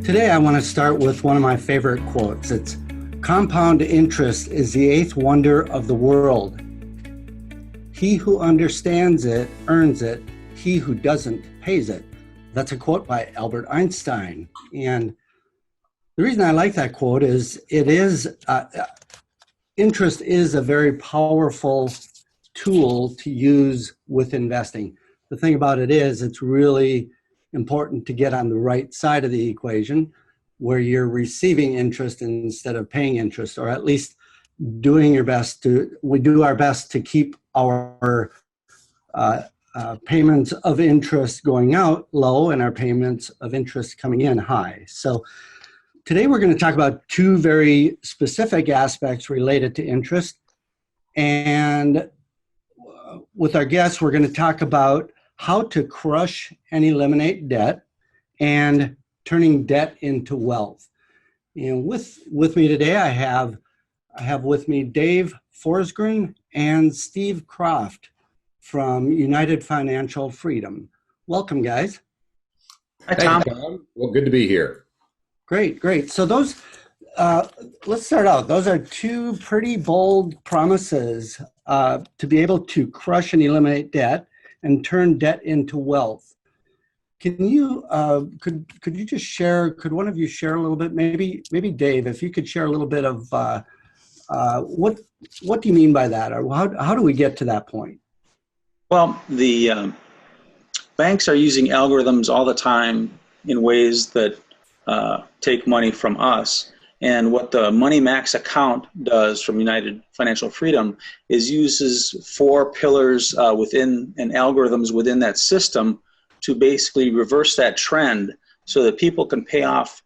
Today, I want to start with one of my favorite quotes. It's compound interest is the eighth wonder of the world. He who understands it earns it. He who doesn't pays it. That's a quote by Albert Einstein. And the reason I like that quote is interest is a very powerful tool to use with investing. The thing about it is it's really important to get on the right side of the equation where you're receiving interest instead of paying interest, or at least we do our best to keep our payments of interest going out low and our payments of interest coming in high. So today we're going to talk about two very specific aspects related to interest. And with our guests, we're going to talk about how to crush and eliminate debt and turning debt into wealth. And with me today, I have with me Dave Forsgren and Steve Croft from United Financial Freedom. Welcome, guys. Hi, Tom. Hey, Tom. Well, good to be here. Great. So those, let's start out. Those are two pretty bold promises to be able to crush and eliminate debt and turn debt into wealth. Can you, could you just share, could one of you share a little bit, maybe Dave, if you could share a little bit of what do you mean by that, or how do we get to that point? Well, the banks are using algorithms all the time in ways that take money from us. And what the Money Max account does from United Financial Freedom is uses four pillars within and algorithms within that system to basically reverse that trend so that people can pay off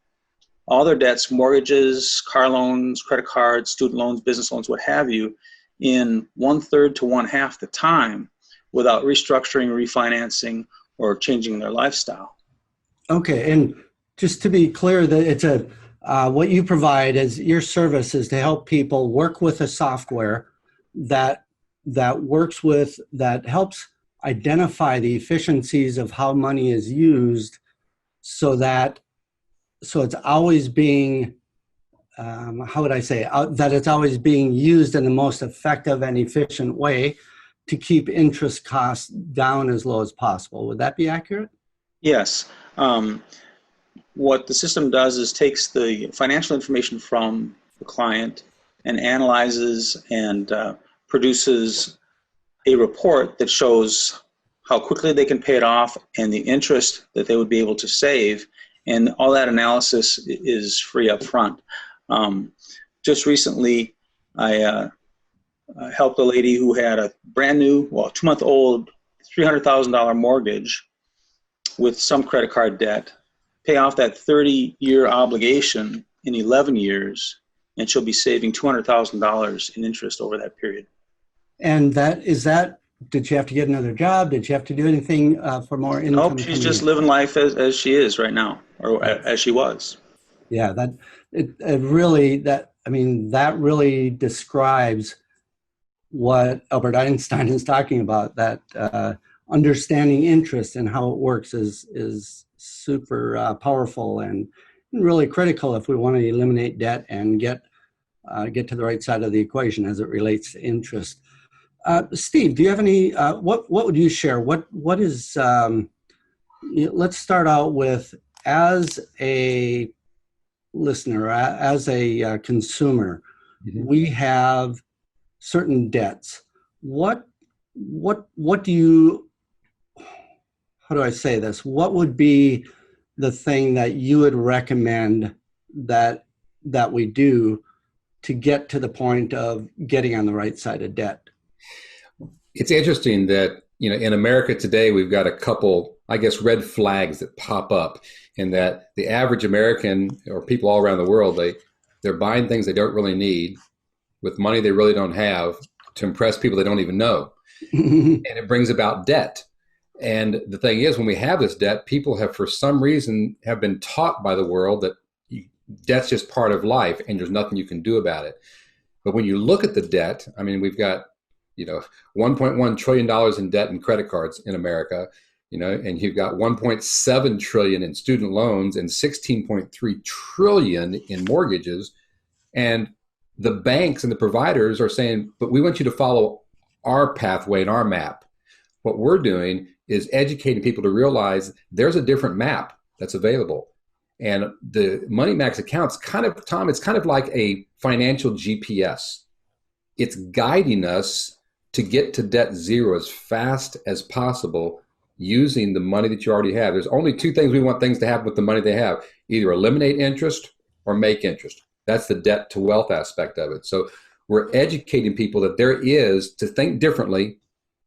all their debts, mortgages, car loans, credit cards, student loans, business loans, what have you, in 1/3 to 1/2 the time without restructuring, refinancing, or changing their lifestyle. Okay, and just to be clear, that it's what you provide as your service is to help people work with a software that helps identify the efficiencies of how money is used, so it's always being that it's always being used in the most effective and efficient way to keep interest costs down as low as possible. Would that be accurate? Yes. What the system does is takes the financial information from the client and analyzes and produces a report that shows how quickly they can pay it off and the interest that they would be able to save. And all that analysis is free up front. Just recently, I helped a lady who had a brand new, 2-month-old, $300,000 mortgage with some credit card debt, pay off that 30-year obligation in 11 years, and she'll be saving $200,000 in interest over that period. And did she have to get another job? Did she have to do anything for more income? Nope, she's just living life as she is right now, or as she was. Yeah, that really describes what Albert Einstein is talking about, that understanding interest and how it works is super powerful and really critical if we want to eliminate debt and get to the right side of the equation as it relates to interest. Steve, do you have any, what would you share? What is, let's start out with, as a listener, as a consumer, we have certain debts. What do you, how do I say this? What would be the thing that you would recommend that we do to get to the point of getting on the right side of debt? It's interesting that, in America today, we've got a couple, I guess, red flags that pop up, in that the average American, or people all around the world, they're buying things they don't really need with money they really don't have to impress people they don't even know. And it brings about debt. And the thing is, when we have this debt, people have, for some reason, have been taught by the world that debt's just part of life and there's nothing you can do about it. But when you look at the debt, we've got $1.1 trillion in debt and credit cards in America. and you've got 1.7 trillion in student loans and 16.3 trillion in mortgages. And the banks and the providers are saying, but we want you to follow our pathway and our map. What we're doing is educating people to realize there's a different map that's available. And the Money Max account's kind of, Tom, it's kind of like a financial GPS. It's guiding us to get to debt zero as fast as possible using the money that you already have. There's only two things we want things to happen with the money they have: either eliminate interest or make interest. That's the debt to wealth aspect of it. So we're educating people that there is, to think differently,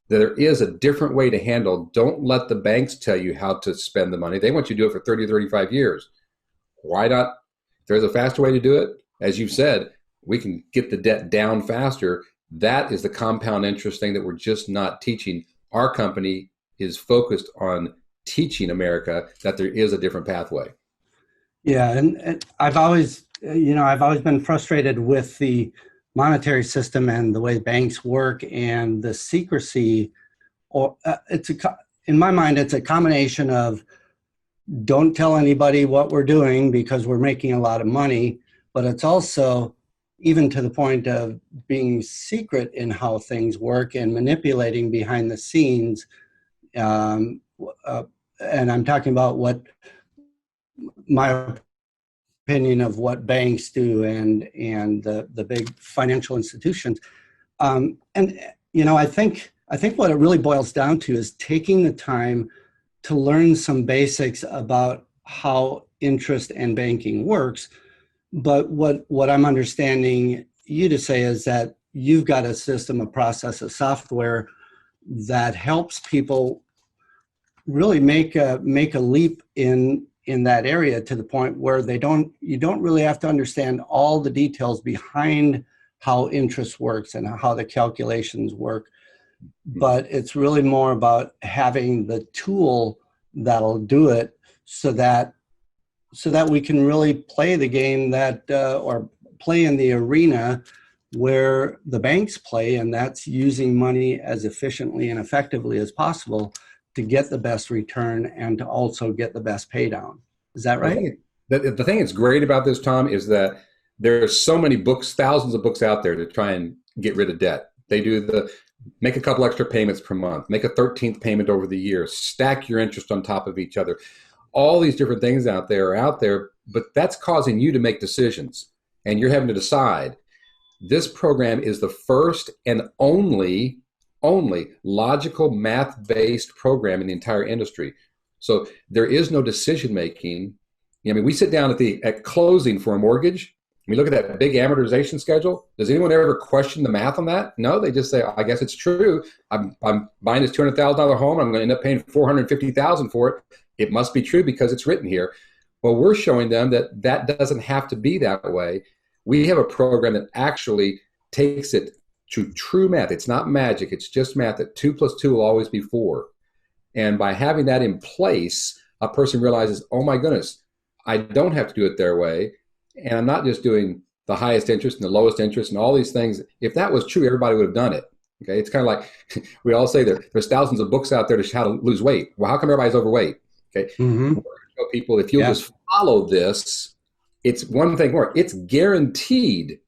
that there is a different way to handle. Don't let the banks tell you how to spend the money. They want you to do it for 30 or 35 years. Why not? There's a faster way to do it. As you've said, we can get the debt down faster. That is the compound interest thing that we're just not teaching. Our company is focused on teaching America that there is a different pathway. Yeah, and I've always been frustrated with the monetary system and the way banks work and the secrecy. Or in my mind, it's a combination of don't tell anybody what we're doing because we're making a lot of money, but it's also even to the point of being secret in how things work and manipulating behind the scenes. And I'm talking about what my opinion of what banks do and the big financial institutions. And I think what it really boils down to is taking the time to learn some basics about how interest and banking works. But what I'm understanding you to say is that you've got a system, a process, a software that helps people really make a leap in that area to the point where you don't really have to understand all the details behind how interest works and how the calculations work. But it's really more about having the tool that'll do it so that we can really play the game or play in the arena where the banks play, and that's using money as efficiently and effectively as possible to get the best return and to also get the best pay down. Is that right? The thing that's great about this, Tom, is that there's so many books, thousands of books out there to try and get rid of debt. They do make a couple extra payments per month, make a 13th payment over the year, stack your interest on top of each other. All these different things out there, but that's causing you to make decisions, and you're having to decide. This program is the first and only logical math-based program in the entire industry. So there is no decision making. I mean, we sit down at closing for a mortgage. We look at that big amortization schedule. Does anyone ever question the math on that? No, they just say, I guess it's true. I'm buying this $200,000 home. I'm going to end up paying $450,000 for it. It must be true because it's written here. Well, we're showing them that doesn't have to be that way. We have a program that actually takes it to true math. It's not magic. It's just math, that 2 + 2 will always be 4. And by having that in place, a person realizes, oh my goodness, I don't have to do it their way. And I'm not just doing the highest interest and the lowest interest and all these things. If that was true, everybody would have done it. Okay, it's kind of like we all say there's thousands of books out there to how to lose weight. Well, how come everybody's overweight? Okay, we're going to show people, if you'll just follow this, it's one thing more. It's guaranteed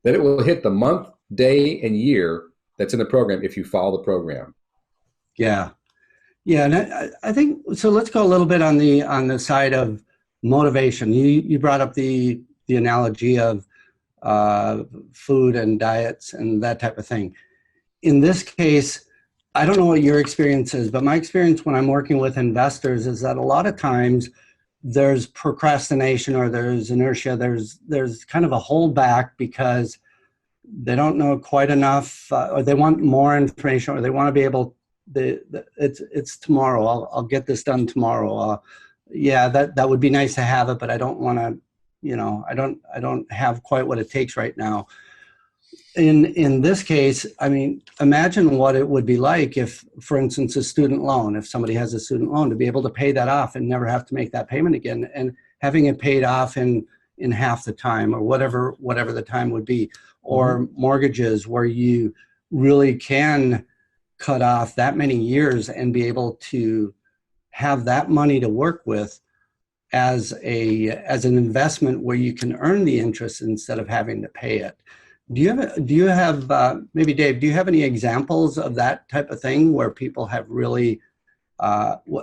that it will hit the month, day, and year that's in the program if you follow the program. Yeah, and I think so. Let's go a little bit on the side of motivation. You brought up the analogy of food and diets and that type of thing. In this case, I don't know what your experience is, but my experience when I'm working with investors is that a lot of times there's procrastination or there's inertia. There's kind of a holdback because they don't know quite enough, or they want more information, or they want to be able. It's tomorrow. I'll get this done tomorrow. Yeah, that would be nice to have it, but I don't want to. I don't have quite what it takes right now. In this case, I mean, imagine what it would be like if, for instance, a student loan, if somebody has a student loan, to be able to pay that off and never have to make that payment again, and having it paid off in half the time or whatever the time would be, or mortgages where you really can cut off that many years and be able to have that money to work with as an investment where you can earn the interest instead of having to pay it. Do you have maybe Dave, do you have any examples of that type of thing where people have really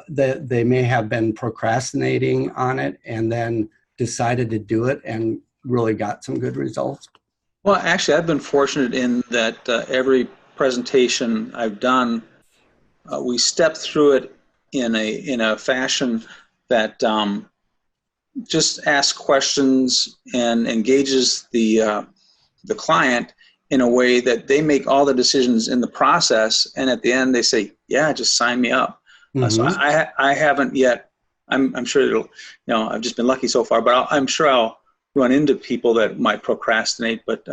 they may have been procrastinating on it and then decided to do it and really got some good results? Well, actually, I've been fortunate in that every presentation I've done, we step through it in a fashion that just asks questions and engages the client in a way that they make all the decisions in the process, and at the end they say, "Yeah, just sign me up." So I haven't yet. I'm sure it'll. I've just been lucky so far, but I'm sure I'll run into people that might procrastinate. But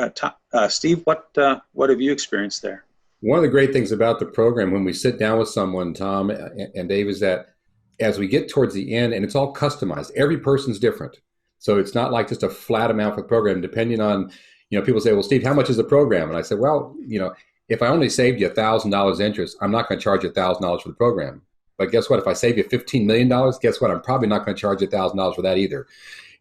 Steve, what have you experienced there? One of the great things about the program when we sit down with someone, Tom and Dave, is that as we get towards the end, and it's all customized, every person's different. So it's not like just a flat amount for the program, depending on, people say, well, Steve, how much is the program? And I said, well, if I only saved you $1,000 interest, I'm not going to charge you $1,000 for the program. But guess what? If I save you $15 million, guess what? I'm probably not going to charge you $1,000 for that either.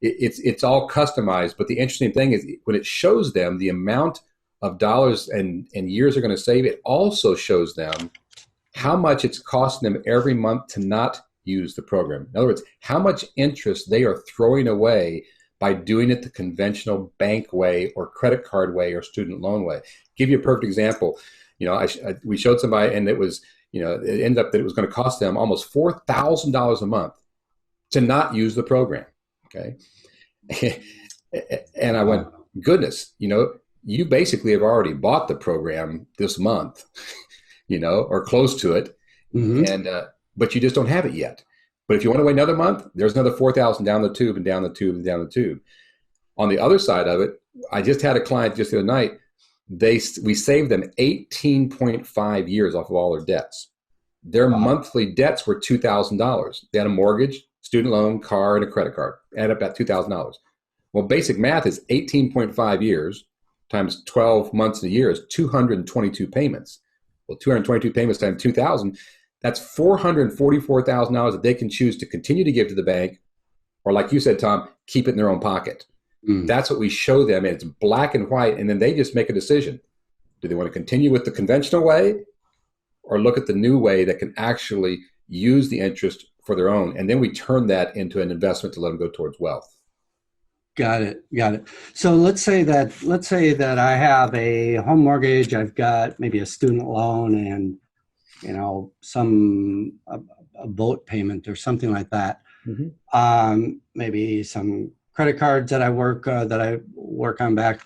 It's all customized. But the interesting thing is when it shows them the amount of dollars and years they're going to save, it also shows them how much it's costing them every month to not use the program. In other words, how much interest they are throwing away by doing it the conventional bank way or credit card way or student loan way. Give you a perfect example. We showed somebody, and it was, it ended up that it was going to cost them almost $4,000 a month to not use the program. Okay. And I went, goodness, you basically have already bought the program this month, or close to it. And, but you just don't have it yet. But if you want to wait another month, there's another 4,000 down the tube and down the tube and down the tube. On the other side of it, I just had a client just the other night. We saved them 18.5 years off of all their debts. Their monthly debts were $2,000. They had a mortgage, student loan, car, and a credit card. Add up about $2,000. Well, basic math is 18.5 years times 12 months in a year is 222 payments. Well, 222 payments times 2,000, that's $444,000 that they can choose to continue to give to the bank, or like you said, Tom, keep it in their own pocket. That's what we show them, and it's black and white, and then they just make a decision. Do they want to continue with the conventional way or look at the new way that can actually use the interest for their own? And then we turn that into an investment to let them go towards wealth. Got it. So let's say that I have a home mortgage, I've got maybe a student loan and a boat payment or something like that. Maybe some credit cards that I work on back.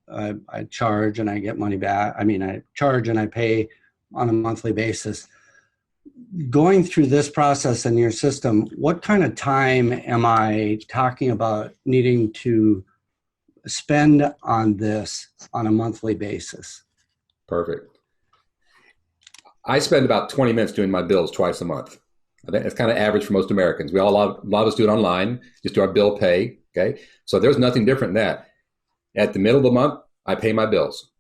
I charge and I get money back. I charge and I pay on a monthly basis. Going through this process in your system, what kind of time am I talking about needing to spend on this on a monthly basis? Perfect. I spend about 20 minutes doing my bills twice a month. I think it's kind of average for most Americans. A lot of us do it online, just do our bill pay. Okay. So there's nothing different than that. At the middle of the month, I pay my bills.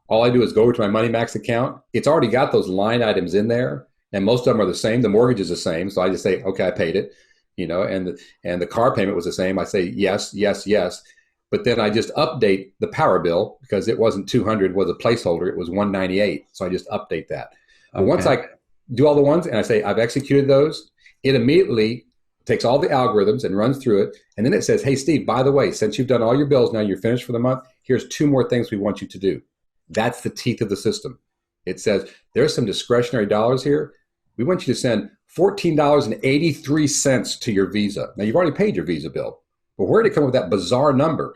All I do is go over to my Money Max account. It's already got those line items in there, and most of them are the same. The mortgage is the same. So I just say, okay, I paid it, and the car payment was the same. I say, yes, yes, yes. But then I just update the power bill because it wasn't 200 was a placeholder. It was 198. So I just update that. But once I do all the ones and I say I've executed those, it immediately takes all the algorithms and runs through it. And then it says, hey, Steve, by the way, since you've done all your bills, now you're finished for the month, here's 2 more things we want you to do. That's the teeth of the system. It says there's some discretionary dollars here. We want you to send $14.83 to your Visa. Now, you've already paid your Visa bill. But where did it come up with that bizarre number?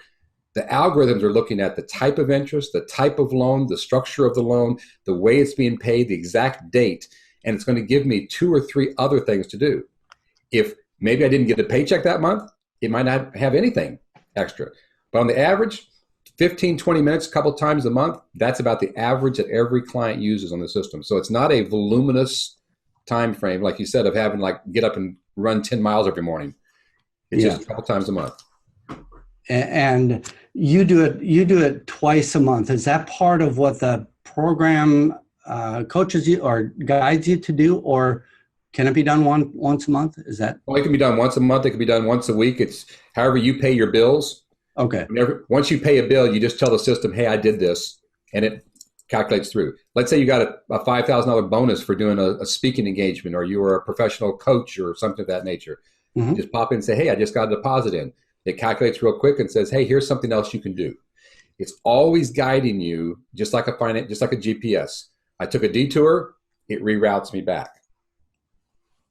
The algorithms are looking at the type of interest, the type of loan, the structure of the loan, the way it's being paid, the exact date, and it's going to give me 2 or 3 other things to do. If maybe I didn't get a paycheck that month, it might not have anything extra. But on the average, 15, 20 minutes, a couple times a month, that's about the average that every client uses on the system. So it's not a voluminous time frame, like you said, of having get up and run 10 miles every morning. It's just a couple times a month. And you do it twice a month. Is that part of what the program coaches you or guides you to do, or Can it be done once a month? Is that Well, it can be done once a month. It can be done once a week. It's however you pay your bills. okay? Once you pay a bill, you just tell the system, hey, I did this, and it calculates through. Let's say you got a $5,000 bonus for doing a speaking engagement, or you were a professional coach or something of that nature. Mm-hmm. Just pop in and say, hey, I just got a deposit in. It calculates real quick and says, hey, here's something else you can do. It's always guiding you, just like a GPS. I took a detour, it reroutes me back.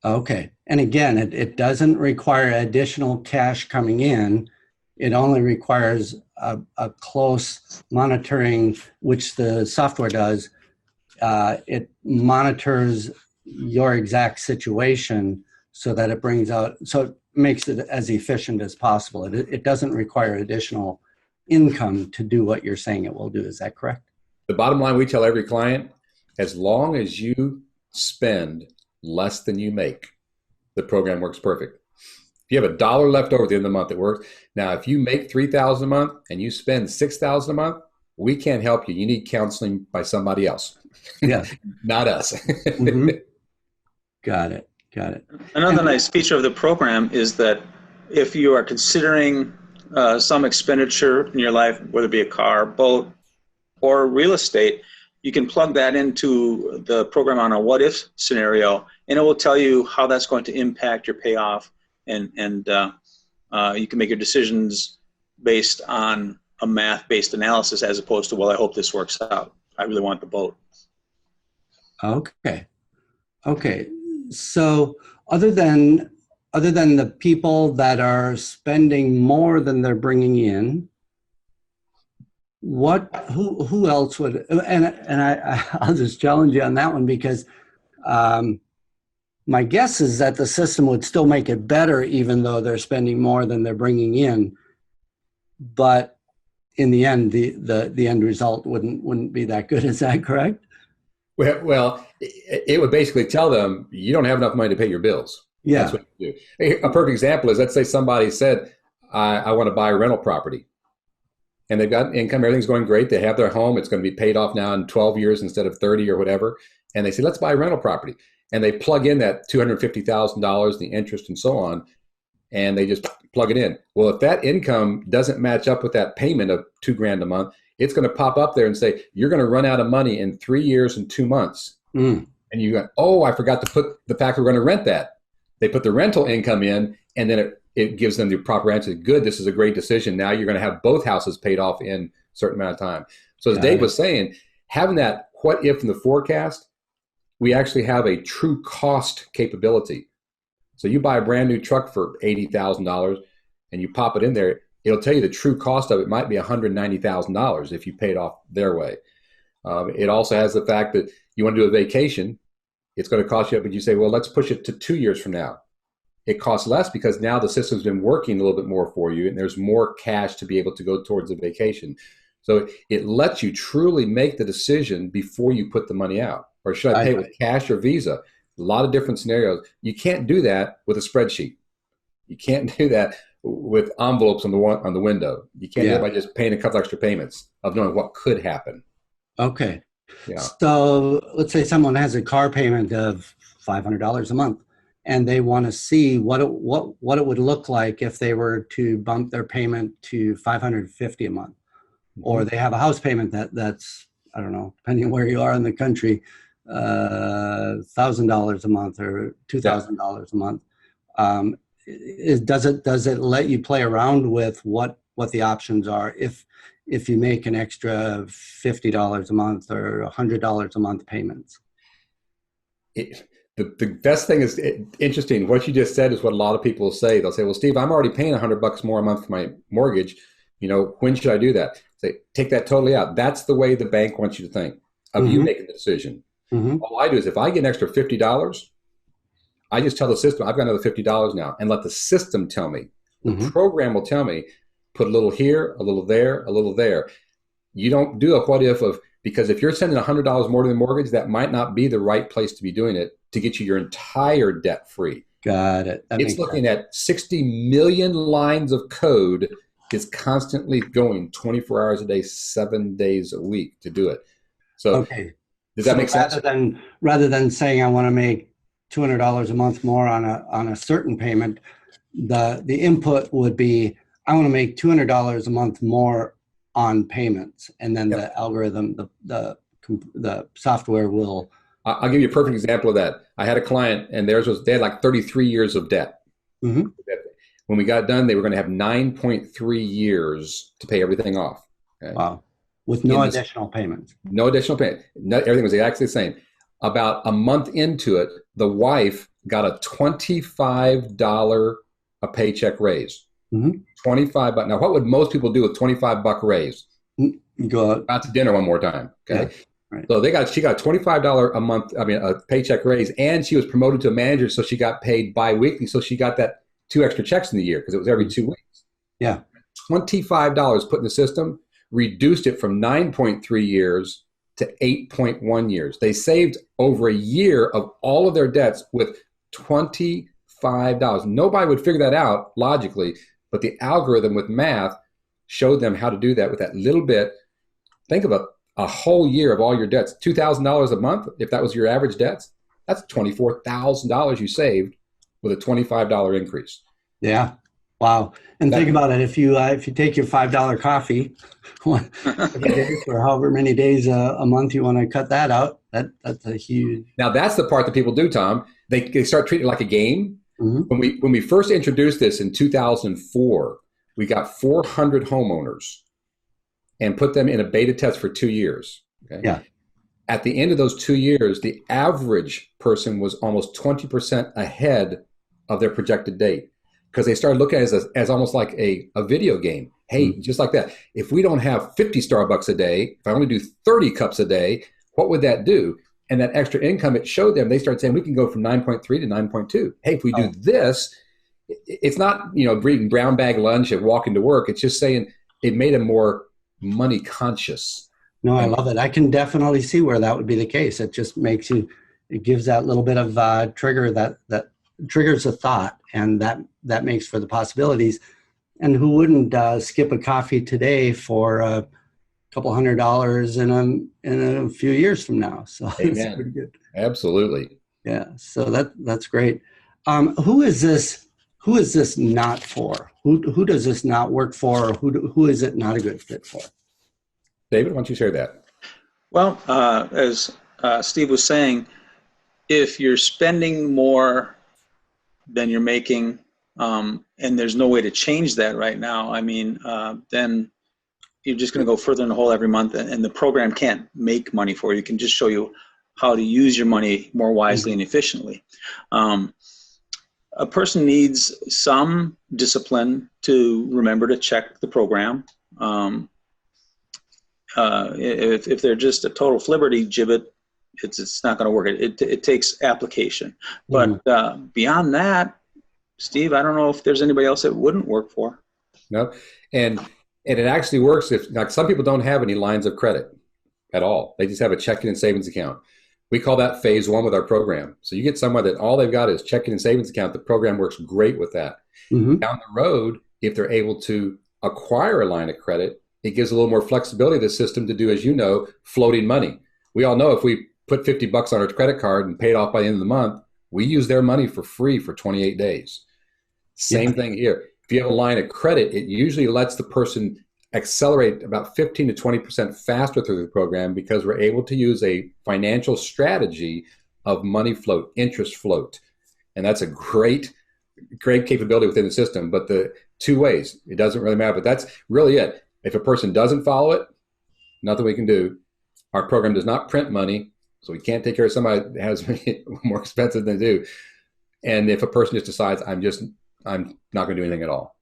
Okay. And again, it doesn't require additional cash coming in. It only requires a close monitoring, which the software does. It monitors your exact situation so that it so it makes it as efficient as possible. It doesn't require additional income to do what you're saying it will do. Is that correct? The bottom line we tell every client, as long as you spend less than you make, the program works perfect. If you have $1 left over at the end of the month, it works. Now, if you make $3,000 a month and you spend $6,000 a month, we can't help you. You need counseling by somebody else. Yeah. Not us. Mm-hmm. Got it. Another nice feature of the program is that if you are considering some expenditure in your life, whether it be a car, boat, or real estate, you can plug that into the program on a what-if scenario, and it will tell you how that's going to impact your payoff, and you can make your decisions based on a math-based analysis as opposed to, well, I hope this works out. I really want the boat. Okay. So other than the people that are spending more than they're bringing in, who else would, and I'll just challenge you on that one, because my guess is that the system would still make it better even though they're spending more than they're bringing in, but in the end the end result wouldn't be that good. Is that correct? Well, it would basically tell them you don't have enough money to pay your bills. Yeah. That's what you do. A perfect example is, let's say somebody said, I want to buy a rental property. And they've got income, everything's going great. They have their home. It's going to be paid off now in 12 years instead of 30 or whatever. And they say, let's buy a rental property. And they plug in that $250,000, the interest and so on, and they just plug it in. Well, if that income doesn't match up with that payment of $2,000 a month, it's going to pop up there and say, you're going to run out of money in 3 years and 2 months. And you go, oh, I forgot to put the fact we're going to rent that. They put the rental income in, and then it gives them the proper answer. Good, this is a great decision. Now you're going to have both houses paid off in a certain amount of time. So as Dave was saying, having that what if in the forecast, we actually have a true cost capability. So you buy a brand new truck for $80,000 and you pop it in there, it'll tell you the true cost of it might be $190,000 if you pay it off their way. It also has the fact that you want to do a vacation, it's going to cost you, but you say, well, let's push it to 2 years from now. It costs less because now the system's been working a little bit more for you and there's more cash to be able to go towards the vacation. So it lets you truly make the decision before you put the money out. Or should I pay with cash or Visa? A lot of different scenarios. You can't do that with a spreadsheet. You can't do that with envelopes on the window. You can't do it by just paying a couple extra payments of knowing what could happen. Okay. Yeah. So let's say someone has a car payment of $500 a month, and they want to see what it would look like if they were to bump their payment to $550 a month, or they have a house payment that's, I don't know, depending on where you are in the country, $1,000 a month or $2,000 a month. Does it let you play around with what the options are if you make an extra $50 a month or $100 a month payments? The best thing is interesting. What you just said is what a lot of people say. They'll say, well, Steve, I'm already paying $100 more a month for my mortgage. When should I do that? Say, take that totally out. That's the way the bank wants you to think of you making the decision. All I do is if I get an extra $50, I just tell the system, I've got another $50 now, and let the system tell me. The program will tell me, put a little here, a little there, a little there. You don't do a what if because if you're sending $100 more to the mortgage, that might not be the right place to be doing it to get you your entire debt free. Got it. It's looking at 60 million lines of code. Is constantly going 24 hours a day, 7 days a week to do it. So does that make sense? Rather than saying I want to make $200 a month more on a certain payment, the input would be, I want to make $200 a month more on payments, and then the algorithm, the software will. I'll give you a perfect example of that. I had a client, and they had like 33 years of debt. Mm-hmm. When we got done, they were going to have 9.3 years to pay everything off. Okay? Wow. With no additional payments. No additional payment. Everything was exactly the same. About a month into it, the wife got a $25 a paycheck raise. Mm-hmm. $25. Now, what would most people do with $25 raise? Go out to dinner one more time. Okay. Yeah. Right. So she got $25 a month, a paycheck raise, and she was promoted to a manager, so she got paid bi-weekly. So she got that 2 extra checks in the year because it was every 2 weeks. Yeah. $25 put in the system, reduced it from 9.3 years to 8.1 years. They saved over a year of all of their debts with $25. Nobody would figure that out logically, but the algorithm with math showed them how to do that with that little bit. Think about a whole year of all your debts, $2,000 a month. If that was your average debts, that's $24,000 you saved with a $25 increase. Yeah. Wow. And think about it. If you take your $5 coffee for however many days a month you want to cut that out, that's a huge. Now that's the part that people do, Tom. They start treating it like a game. Mm-hmm. When we first introduced this in 2004, we got 400 homeowners and put them in a beta test for 2 years. Okay? Yeah. At the end of those 2 years, the average person was almost 20% ahead of their projected date, because they started looking at it as almost like a video game. Hey, just like that. If we don't have 50 Starbucks a day, if I only do 30 cups a day, what would that do? And that extra income, it showed them, they started saying, we can go from 9.3 to 9.2. Hey, if we do this, it's not, eating brown bag lunch and walking to work. It's just saying it made them more money conscious. No, I love it. I can definitely see where that would be the case. It just it gives that little bit of trigger that triggers a thought, and that makes for the possibilities. And who wouldn't skip a coffee today for a couple $100 in a few years from now? So it's pretty good. Absolutely. Yeah. So that's great. Who is this not for? Who does this not work for? Or who is it not a good fit for? David, why don't you share that? Well, as Steve was saying, if you're spending more than you're making, and there's no way to change that right now, then you're just going to go further in the hole every month, and the program can't make money for you. It can just show you how to use your money more wisely and efficiently. A person needs some discipline to remember to check the program. If they're just a total flibberty gibbet, it's not going to work. It takes application. But beyond that, Steve, I don't know if there's anybody else it wouldn't work for. No, and it actually works if, like, some people don't have any lines of credit at all. They just have a checking and savings account. We call that phase one with our program. So you get someone that all they've got is checking and savings account. The program works great with that. Mm-hmm. Down the road, if they're able to acquire a line of credit, it gives a little more flexibility to the system to do, as you know, floating money. We all know if we put $50 on our credit card and pay it off by the end of the month, we use their money for free for 28 days. Same thing here. If you have a line of credit, it usually lets the person accelerate about 15 to 20% faster through the program, because we're able to use a financial strategy of money float, interest float. And that's a great capability within the system. But the two ways, it doesn't really matter. But that's really it. If a person doesn't follow it, nothing we can do. Our program does not print money, so we can't take care of somebody that has more expensive than they do. And if a person just decides, I'm not going to do anything at all,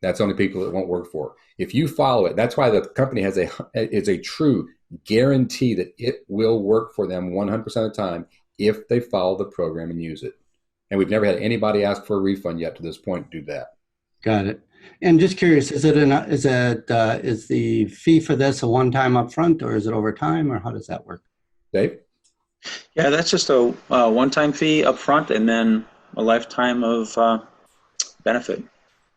that's only people that won't work for. If you follow it, that's why the company is a true guarantee that it will work for them 100% of the time if they follow the program and use it. And we've never had anybody ask for a refund yet to this point to do that. Got it. And just curious, is the fee for this a one-time upfront, or is it over time, or how does that work? Dave? Yeah, that's just a one-time fee upfront, and then a lifetime of benefit.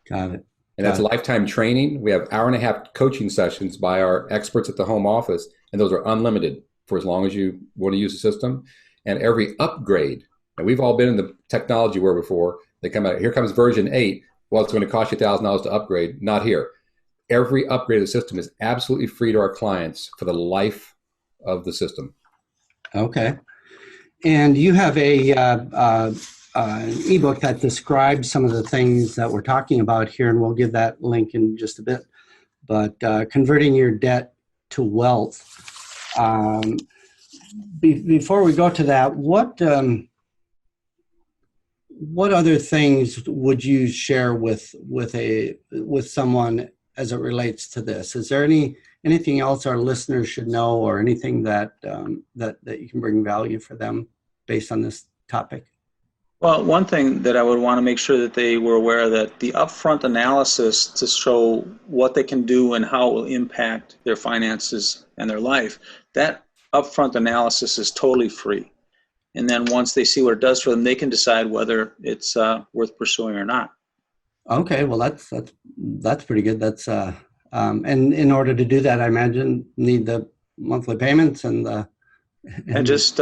Got it. And that's lifetime training. We have hour-and-a-half coaching sessions by our experts at the home office, and those are unlimited for as long as you want to use the system. And every upgrade And we've all been in the technology world before. They come out, here comes version 8. Well, it's going to cost you $1,000 to upgrade. Not here. Every upgrade of the system is absolutely free to our clients for the life of the system. Okay. And you have an ebook that describes some of the things that we're talking about here, and we'll give that link in just a bit. But converting your debt to wealth. Before we go to that, what other things would you share with someone as it relates to this? Is there anything else our listeners should know, or anything that you can bring value for them based on this topic? Well, one thing that I would want to make sure that they were aware of, that the upfront analysis to show what they can do and how it will impact their finances and their life, that upfront analysis is totally free. And then once they see what it does for them, they can decide whether it's worth pursuing or not. Okay, well that's pretty good. That's and in order to do that, I imagine need the monthly payments and just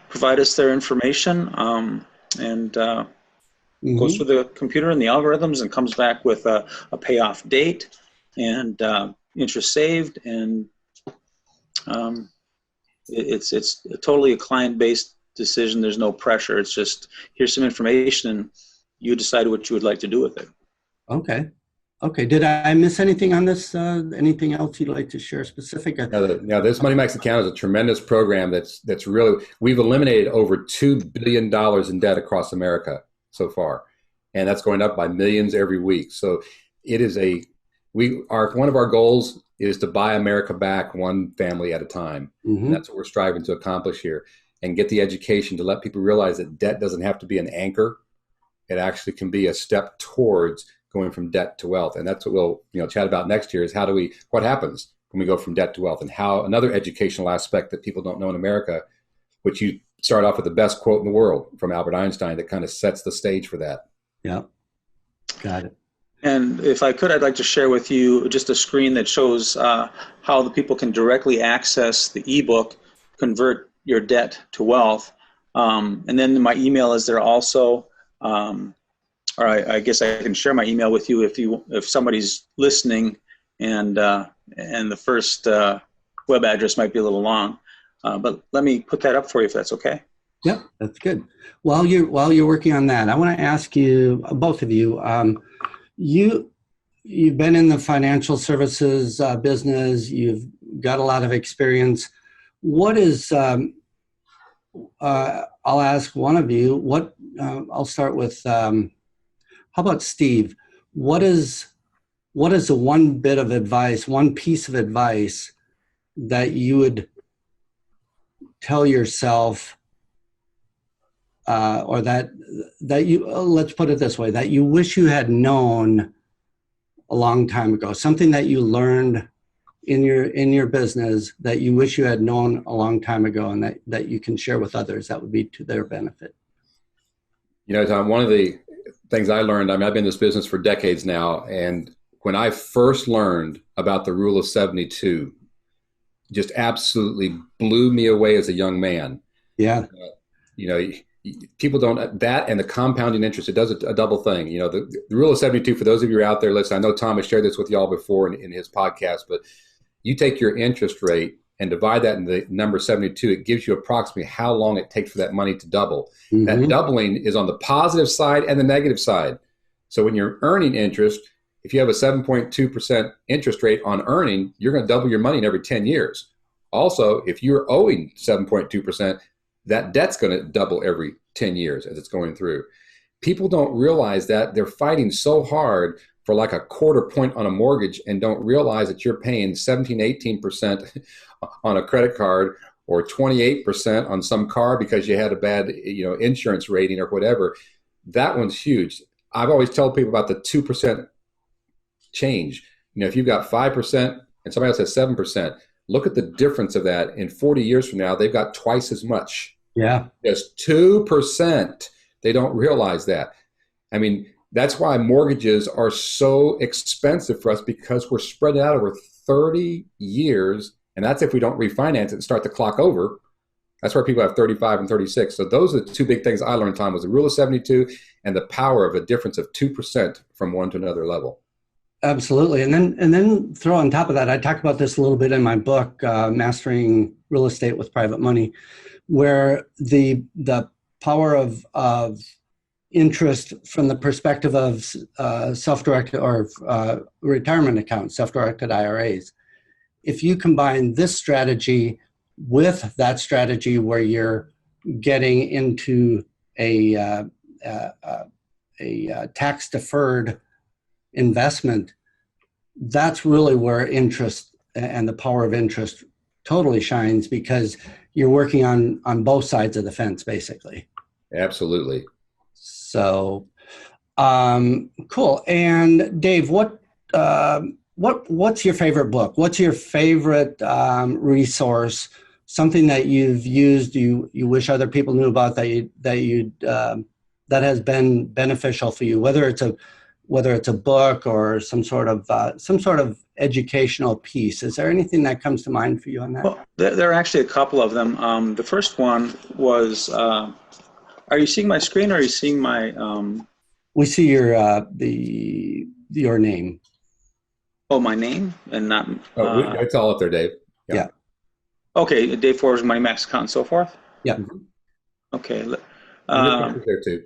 provide us their information. And goes through the computer and the algorithms and comes back with a payoff date and interest saved, and it's totally a client-based decision. There's no pressure. It's just, here's some information and you decide what you would like to do with it. Okay. Did I miss anything on this? Anything else you'd like to share specific? Now, this Money Max account is a tremendous program that's really, we've eliminated over $2 billion in debt across America so far. And that's going up by millions every week. So it is one of our goals is to buy America back one family at a time. Mm-hmm. And that's what we're striving to accomplish here, and get the education to let people realize that debt doesn't have to be an anchor. It actually can be a step towards going from debt to wealth. And that's what we'll chat about next year, is what happens when we go from debt to wealth, and how another educational aspect that people don't know in America, which you start off with the best quote in the world from Albert Einstein that kind of sets the stage for that. Yeah, got it. And if I could, I'd like to share with you just a screen that shows how the people can directly access the ebook, Convert Your Debt to Wealth. And then my email is there also. Or I guess I can share my email with you if somebody's listening, and the first web address might be a little long, but let me put that up for you if that's okay. Yep, that's good. While you're working on that, I want to ask you, both of you, you've been in the financial services business. You've got a lot of experience. What is I'll ask one of you. I'll start with. How about Steve? What is the one bit of advice, one piece of advice that you would tell yourself, or that you, let's put it this way, that you wish you had known a long time ago, something that you learned in your business that you wish you had known a long time ago, and that you can share with others that would be to their benefit? Tom, one of the things I learned, I've been in this business for decades now, and when I first learned about the rule of 72, just absolutely blew me away as a young man. Yeah. People don't, that and the compounding interest, it does a double thing. The rule of 72, for those of you who are out there listening, I know Tom has shared this with y'all before in his podcast, but you take your interest rate and divide that into the number 72, it gives you approximately how long it takes for that money to double. Mm-hmm. That doubling is on the positive side and the negative side. So when you're earning interest, if you have a 7.2% interest rate on earning, you're going to double your money in every 10 years. Also, if you're owing 7.2%, that debt's going to double every 10 years as it's going through. People don't realize that. They're fighting so hard for like a quarter point on a mortgage and don't realize that you're paying 17, 18% on a credit card, or 28% on some car because you had a bad, insurance rating or whatever. That one's huge. I've always told people about the 2% change. If you've got 5% and somebody else has 7%, look at the difference of that. In 40 years from now, they've got twice as much. Yeah. Just 2%. They don't realize that. That's why mortgages are so expensive for us, because we're spread out over 30 years. And that's if we don't refinance it and start the clock over. That's where people have 35 and 36. So those are the two big things I learned, Tom, was the rule of 72 and the power of a difference of 2% from one to another level. Absolutely. And then throw on top of that, I talk about this a little bit in my book, Mastering Real Estate with Private Money, where the power of interest from the perspective of self-directed or retirement accounts, self-directed IRAs. If you combine this strategy with that strategy where you're getting into a tax-deferred investment, that's really where interest and the power of interest totally shines, because you're working on both sides of the fence, basically. Absolutely. So, cool. And Dave, what's your favorite book? What's your favorite resource? Something that you've used, you wish other people knew about, that has been beneficial for you, whether it's a book or some sort of educational piece. Is there anything that comes to mind for you on that? Well, there are actually a couple of them. The first one was, are you seeing my screen, or are you seeing my? We see your name. Oh, my name, and not. It's all up there, Dave. Yeah. Okay, Dave Forbes, Money Max Account, and so forth. Yeah. Okay. There too.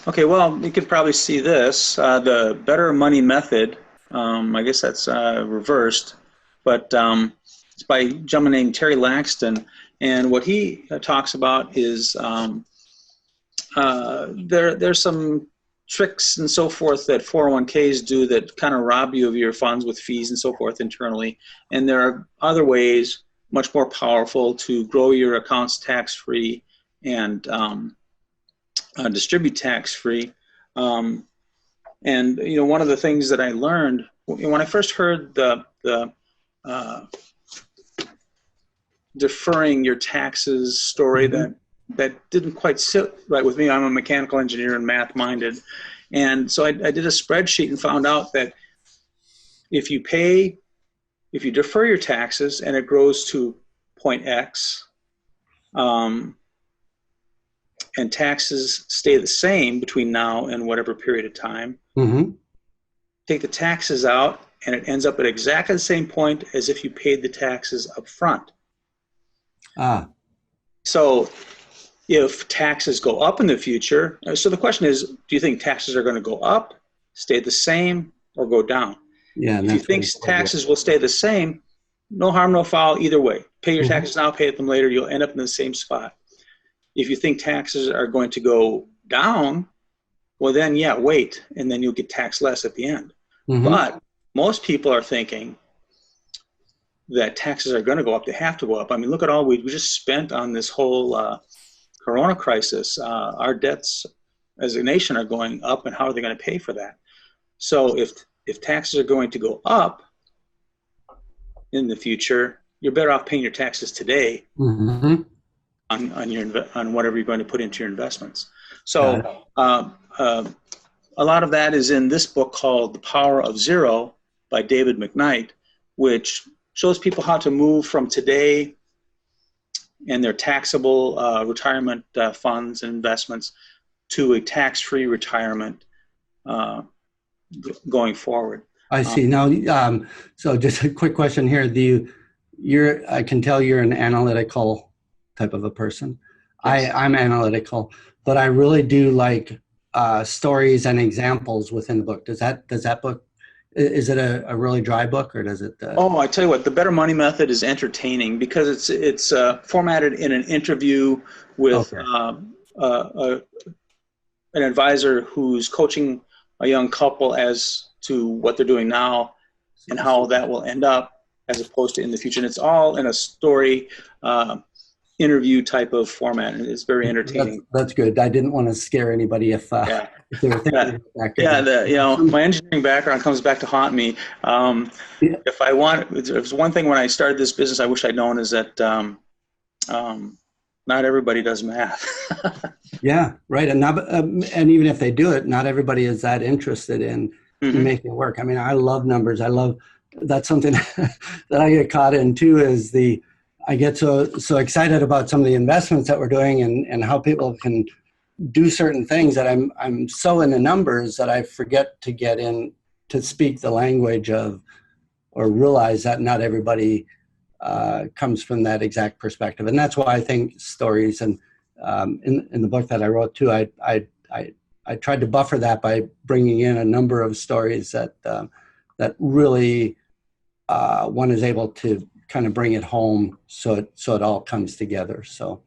Okay, well, you could probably see this, the Better Money Method. I guess that's reversed, but it's by a gentleman named Terry Laxton. And what he talks about is there's some tricks and so forth that 401ks do that kind of rob you of your funds with fees and so forth internally. And there are other ways, much more powerful, to grow your accounts tax-free and distribute tax-free. And one of the things that I learned when I first heard the deferring your taxes story, that didn't quite sit right with me. I'm a mechanical engineer and math-minded, and so I did a spreadsheet and found out that if you defer your taxes and it grows to point X, and taxes stay the same between now and whatever period of time, take the taxes out, and it ends up at exactly the same point as if you paid the taxes up front. So if taxes go up in the future, so the question is, do you think taxes are going to go up, stay the same, or go down? Yeah. If you think taxes will stay the same, no harm, no foul either way. Pay your taxes now, pay them later, you'll end up in the same spot. If you think taxes are going to go down, well then, yeah, wait, and then you'll get taxed less at the end. But most people are thinking that taxes are going to go up. They have to go up. I mean, look at all we just spent on this whole Corona crisis. Our debts as a nation are going up, and how are they going to pay for that? So if taxes are going to go up in the future, you're better off paying your taxes today on whatever you're going to put into your investments. So a lot of that is in this book called The Power of Zero by David McKnight, which shows people how to move from today and their taxable retirement funds and investments to a tax-free retirement going forward. I see. Now, so just a quick question here. I can tell you're an analytical type of a person. Yes. I'm analytical, but I really do like stories and exampals within the book. Does that book, is it a really dry book, or does it? Oh, I tell you what, the Better Money Method is entertaining because it's formatted in an interview with an advisor who's coaching a young couple as to what they're doing now and how that will end up, as opposed to in the future. And it's all in a story interview type of format, and it's very entertaining. That's good. I didn't want to scare anybody if they were thinking my engineering background comes back to haunt me. If there's one thing when I started this business I wish I'd known, is that not everybody does math. Yeah, right. And even if they do it, not everybody is that interested in making it work. I mean, I love numbers. That's something that I get caught in too, is I get so excited about some of the investments that we're doing and how people can do certain things that I'm so in the numbers that I forget to get in to speak the language of, or realize that not everybody comes from that exact perspective. And that's why I think stories, and in the book that I wrote too, I tried to buffer that by bringing in a number of stories that really one is able to kind of bring it home, so it all comes together. So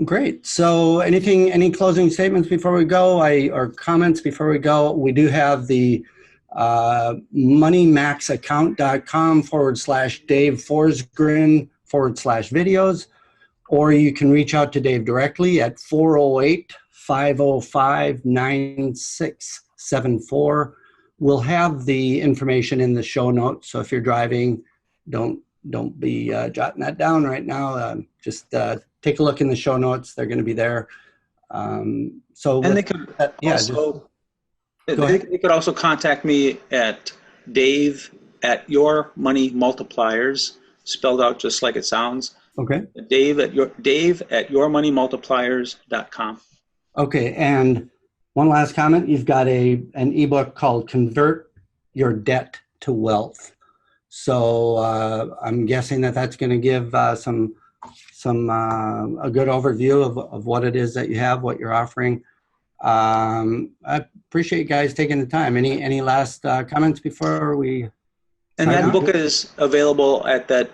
great. So any closing statements before we go, or comments before we go? We do have the moneymaxaccount.com/Dave Forsgren/videos, or you can reach out to Dave directly at 408-505-9674. We'll have the information in the show notes, so if you're driving, don't be jotting that down right now. Just take a look in the show notes; they're going to be there. So, and they could also they could also contact me at Dave@YourMoneyMultipliers, spelled out just like it sounds. Okay. Dave@YourMoneyMultipliers.com. Okay, and one last comment: you've got an ebook called "Convert Your Debt to Wealth." So I'm guessing that's going to give a good overview of what it is that you have, what you're offering. I appreciate you guys taking the time. Any last comments before we? And that book is available at that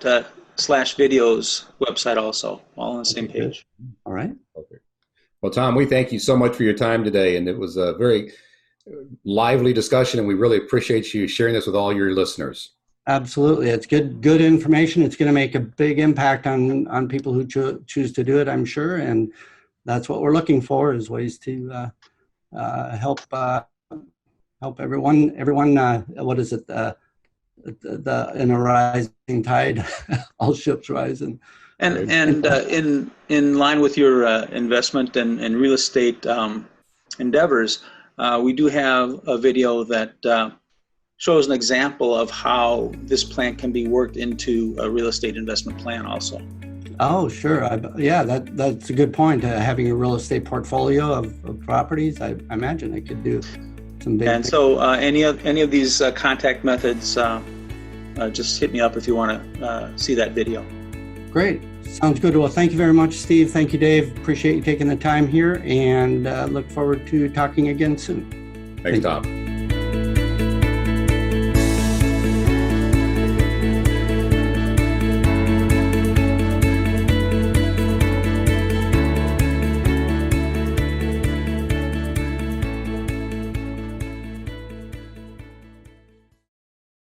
/videos website also, all on the same page. All right. Okay. Well, Tom, we thank you so much for your time today, and it was a very lively discussion, and we really appreciate you sharing this with all your listeners. Absolutely. It's good information. It's going to make a big impact on people who choose to do it, I'm sure. And that's what we're looking for, is ways to help everyone. What is it? In a rising tide, all ships rise. And in line with your investment and real estate endeavors, we do have a video that shows an example of how this plan can be worked into a real estate investment plan also. Oh, sure. That's a good point. Having a real estate portfolio of properties, I imagine it could do some big things. So any of these contact methods, just hit me up if you want to see that video. Great. Sounds good. Well, thank you very much, Steve. Thank you, Dave. Appreciate you taking the time here, and look forward to talking again soon. Thanks, Tom.